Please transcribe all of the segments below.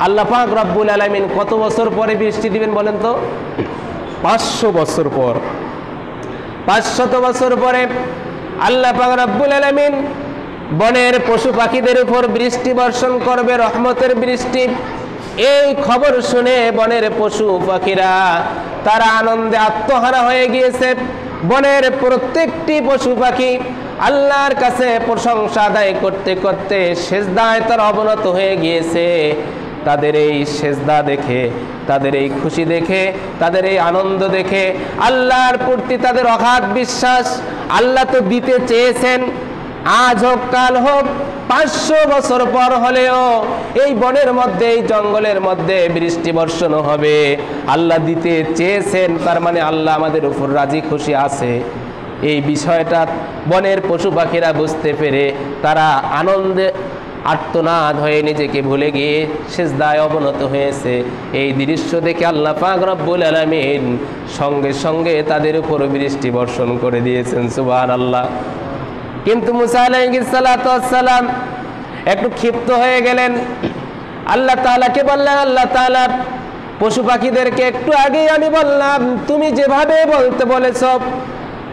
আল্লাহ পাক রব্বুল আলামিন কত বছর পরে বৃষ্টি দিবেন বলেন তো? 500 বছর পর। 500 বছর পরে আল্লাহ পাক রব্বুল আলামিন বনের পশু পাখিদের উপর বৃষ্টি বর্ষণ করবে, রহমতের বৃষ্টি। এই খবর শুনে বনের পশু পাখিরা তারা আনন্দে আত্মহারা হয়ে গিয়েছে। বনের প্রত্যেকটি পশু পাখি আল্লাহর কাছে প্রশংসা আদায় করতে করতে সেজদায় তারা অবনত হয়ে গিয়েছে। তাদের এই সেজদা দেখে, তাদের এই খুশি দেখে, তাদের এই আনন্দ দেখে আল্লাহর প্রতি তাদের অগাধ বিশ্বাস। আল্লাহ তো দিতে চেয়েছেন, আজ হোক কাল হোক 500 বছর পর হলেও এই বনের মধ্যে, এই জঙ্গলের মধ্যে বৃষ্টি বর্ষণ হবে। আল্লাহ দিতে চেয়েছেন, তার মানে আল্লাহ আমাদের উপর রাজি খুশি আছে। এই বিষয়টা বনের পশু পাখিরা বুঝতে পেরে তারা আনন্দে আর্তনাদ হয়ে নিজেকে ভুলে গিয়ে সিজদায় অবনত হয়েছে। এই দৃশ্য দেখে আল্লাহ পাক রব্বুল আলামিন সঙ্গে সঙ্গে তাদের উপর বৃষ্টি বর্ষণ করে দিয়েছেন। সুবহানাল্লাহ। কিন্তু মুসা আলাইহিস সালাতু ওয়াস সালাম একটু ক্ষিপ্ত হয়ে গেলেন। আল্লাহ তাআলাকে বললেন, আল্লাহ তাআলা পশু পাখিদেরকে একটু আগেই আমি বললাম, তুমি যেভাবে বলতে বলেছ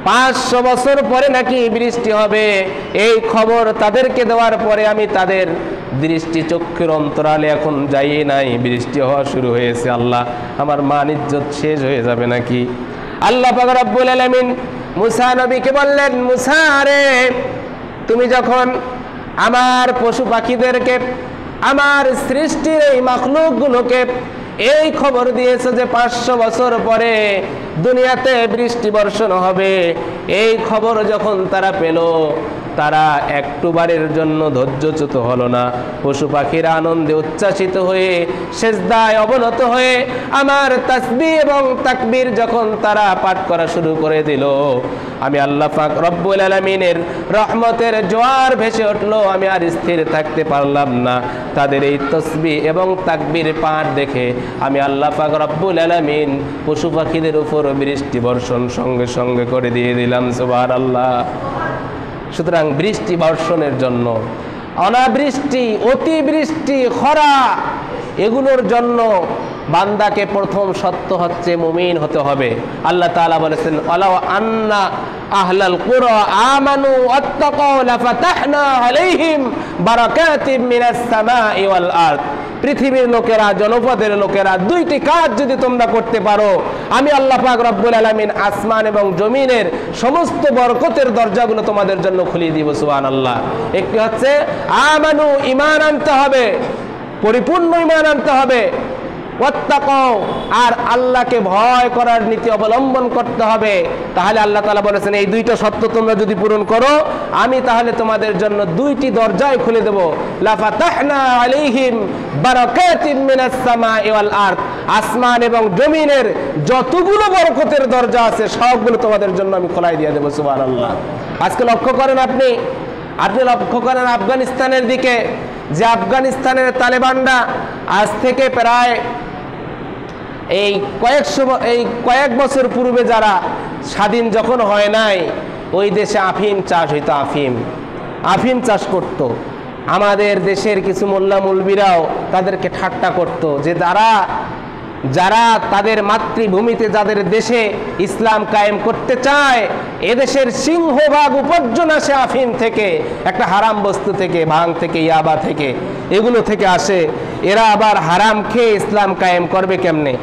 500 বছর পরে নাকি বৃষ্টি হবে, এই খবর তাদেরকে দেওয়ার পরে আমি তাদের দৃষ্টি চক্ষুর অন্তরালে এখন যাই নাই, বৃষ্টি হওয়া শুরু হয়েছে। আল্লাহ, আমার মান ইজ্জত শেষ হয়ে যাবে নাকি? আল্লাহ পাক রব্বুল আলামিন মুসা নবীকে বললেন, মুসা রে, তুমি যখন আমার পশু পাখিদেরকে, আমার সৃষ্টির এই মাখলুকগুলোকে এই খবর দিয়েছে যে 500 বছর পরে দুনিয়াতে বৃষ্টি বর্ষণ হবে, এই খবর যখন তারা পেল, তারা একটুবারের জন্য ধৈর্যচ্যুত হলো না। পশু পাখিরা আনন্দে উচ্ছ্বাসিত হয়ে সেজদায় অবনত হয়ে আমার তাসবিহ এবং তাকবীর যখন তারা পাঠ করা শুরু করে দিল, আমি আল্লাহ পাক রব্বুল আলামিনের রহমতের জোয়ার ভেসে উঠলো। আমি আর স্থির থাকতে পারলাম না। তাদের এই তাসবিহ এবং তাকবীর পাঠ দেখে আমি আল্লাহ পাক রব্বুল আলামিন পশু পাখিদের উপর বৃষ্টি বর্ষণ সঙ্গে সঙ্গে করে দিয়ে দিলাম। সুবহানাল্লাহ। সুতরাং বৃষ্টি বর্ষণের জন্য, অনাবৃষ্টি, অতিবৃষ্টি, খরা, এগুলোর জন্য বান্দাকে প্রথম সত্য হচ্ছে মুমিন হতে হবে। আল্লাহ তাআলা বলেছেন, ওয়ালাউ আন্না আহলাল কুরা আমানু ওয়াত্তাকাউ লাফাতাহনা আলাইহিম বারাকাতিম মিনাস সামাই ওয়াল আরদ। পৃথিবীর লোকেরা, জনপদের লোকেরা, দুইটি কাজ যদি তোমরা করতে পারো, আমি আল্লাহ পাক রব্বুল আলামিন আসমান এবং জমিনের সমস্ত বরকতের দরজাগুলো তোমাদের জন্য খুলে দিব। সুবহানাল্লাহ। একটি হচ্ছে আমানু, ঈমান আনতে হবে, পরিপূর্ণ ঈমান আনতে হবে। ওয়াত্তাকাউ, আর আল্লাহকে ভয় করার নীতি অবলম্বন করতে হবে। তাহলে আল্লাহ তাআলা বলেছেন, এই দুইটা শর্ত তোমরা যদি পূরণ করো, আমি তাহলে তোমাদের জন্য দুইটি দরজাই খুলে দেব। লাফাতাহনা আলাইহিম বারাকাতিম মিনাস সামাই ওয়াল আরদ। আসমান এবং জমিনের যতগুলো বরকতের দরজা আছে সবগুলো তোমাদের জন্য আমি খোলাই দিয়ে দেব। সুবহানাল্লাহ। আজকে লক্ষ্য করেন, আপনি লক্ষ্য করেন আফগানিস্তানের দিকে, যে আফগানিস্তানের তালেবানরা আজ থেকে প্রায় এই কয়েক বছর পূর্বে যারা স্বাধীন যখন হয় নাই, ওই দেশে আফিম চাষ হইতো, আফিম চাষ করত। আমাদের দেশের কিছু মোল্লা মুলবিরাও তাদেরকে ঠাট্টা করত যে যারা তাদের মাতৃভূমিতে, যাদের দেশে ইসলাম কায়েম করতে চায়, এদেশের সিংহভাগ উপার্জন আসে আফিম থেকে, একটা হারাম বস্তু থেকে, ভাং থেকে, ইয়াবা থেকে, এগুলো থেকে আসে। এরা আবার হারাম খেয়ে ইসলাম কায়েম করবে কেমনে?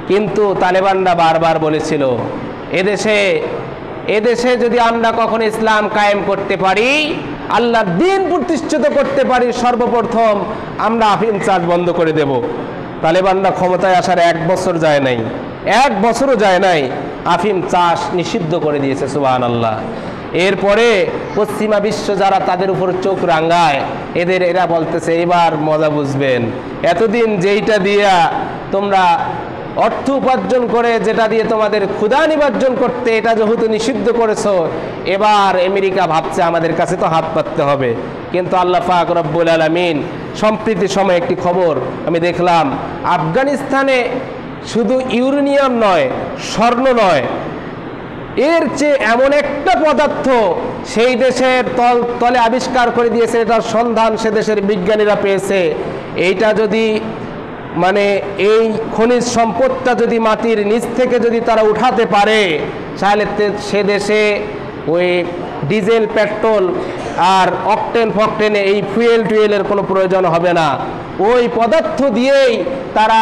কিন্তু তালেবানরা বারবার বলেছিল, এদেশে যদি আমরা কখনো ইসলাম কায়েম করতে পারি, আল্লাহর দ্বীন প্রতিষ্ঠিত করতে পারি, সর্বপ্রথম আমরা আফিম চাষ বন্ধ করে দেব। তালেবানরা ক্ষমতায় আসার 1 বছর যায় নাই, 1 বছরও যায় নাই, আফিম চাষ নিষিদ্ধ করে দিয়েছে। সুবহানাল্লাহ। এরপরে পশ্চিমা বিশ্ব যারা তাদের উপর চোখ রাঙায়, এরা বলতেছে, এবার মজা বুঝবেন, এতদিন যেইটা দিয়া তোমরা অর্থ উপার্জন করে, যেটা দিয়ে তোমাদের ক্ষুধা নিবার্জন করতে, এটা যেহেতু নিষিদ্ধ করেছো, এবার আমেরিকা ভাবছে আমাদের কাছে তো হাত পাততে হবে। কিন্তু আল্লাহ পাক রব্বুল আলামিন সম্প্রতি সময় একটি খবর আমি দেখলাম, আফগানিস্তানে শুধু ইউরেনিয়াম নয়, স্বর্ণ নয়, এর চেয়ে এমন একটা পদার্থ সেই দেশের তলে আবিষ্কার করে দিয়েছে, এটার সন্ধান সে দেশের বিজ্ঞানীরা পেয়েছে। এইটা যদি মানে এই খনিজ সম্পদটা যদি মাটির নিচ থেকে যদি তারা উঠাতে পারে, তাহলে সে দেশে ওই ডিজেল, পেট্রোল আর অকটেন ফকটেনে এই ফুয়েল টুয়েলের কোনো প্রয়োজন হবে না। ওই পদার্থ দিয়েই তারা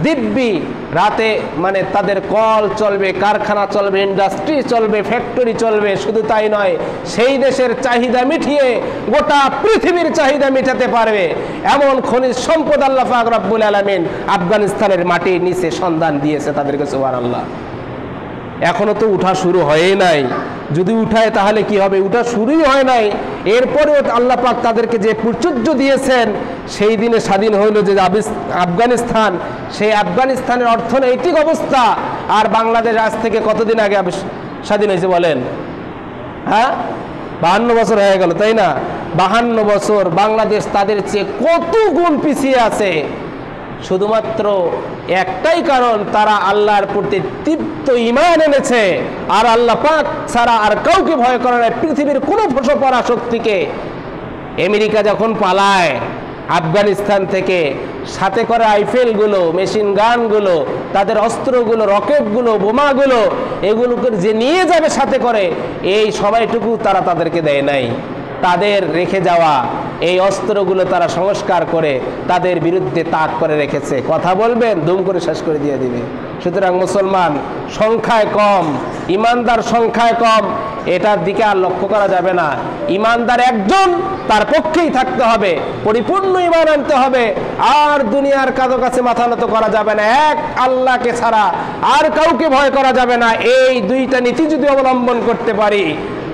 দিব্যি রাতে মানে তাদের কল চলবে, কারখানা চলবে, ইন্ডাস্ট্রি চলবে, ফ্যাক্টরি চলবে। শুধু তাই নয়, সেই দেশের চাহিদা মিটিয়ে গোটা পৃথিবীর চাহিদা মেটাতে পারবে এমন খনিজ সম্পদ আল্লাহ পাক রব্বুল আলামিন আফগানিস্তানের মাটির নিচে সন্ধান দিয়েছে তাদেরকে। সুবহানাল্লাহ। এখনো তো উঠা শুরু হয়ই নাই। যদি উঠায় তাহলে কি হবে? উঠা শুরুই হয় নাই। এরপরেও আল্লাহ পাক তাদেরকে যে প্রাচুর্য দিয়েছেন, সেই দিনে স্বাধীন হইল যে আফগানিস্তান, সেই আফগানিস্তানের অর্থনৈতিক অবস্থা আর বাংলাদেশ আজ থেকে কতদিন আগে স্বাধীন হয়েছে বলেন? হ্যাঁ, 52 বছর হয়ে গেল, তাই না? 52 বছর বাংলাদেশ তাদের চেয়ে কত গুণ পিছিয়ে আছে। শুধুমাত্র একটাই কারণ, তারা আল্লাহর প্রতি তৃপ্ত ঈমান এনেছে আর আল্লাহ পাক ছাড়া আর কাউকে ভয় করে না, পৃথিবীর কোনো পরাশক্তিকে। আমেরিকা যখন পালায় আফগানিস্তান থেকে, সাথে করে আইফেলগুলো, মেশিন গানগুলো, তাদের অস্ত্রগুলো, রকেটগুলো, বোমাগুলো, এগুলোকে যে নিয়ে যাবে সাথে করে, এই সময়টুকু তারা তাদেরকে দেয় নাই। তাদের রেখে যাওয়া এই অস্ত্রগুলো তারা সংস্কার করে তাদের বিরুদ্ধে তাক করে রেখেছে। কথা বলবেন, দুম করে শেষ করে দিয়ে দিবে। সুতরাং মুসলমান সংখ্যায় কম, ইমানদার সংখ্যায় কম, এটার দিকে আর লক্ষ্য করা যাবে না। ইমানদার একজন, তার পক্ষেই থাকতে হবে, পরিপূর্ণ ইমান আনতে হবে। আর দুনিয়ার কারো কাছে মাথা নত করা যাবে না, এক আল্লাহকে ছাড়া আর কাউকে ভয় করা যাবে না। এই দুইটা নীতি যদি অবলম্বন করতে পারি,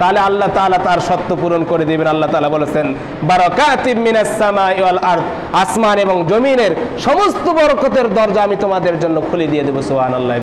তাহলে আল্লাহ তাআলা তার সত্য পূরণ করে দিবেন। আল্লাহ তাআলা বলেছেন, বারাকাতিম মিনাস সামাই ওয়াল আরদ, আসমান এবং জমিনের সমস্ত বরকতের দরজা আমি তোমাদের জন্য খুলে দিয়ে দেব। সুবহানাল্লাহ।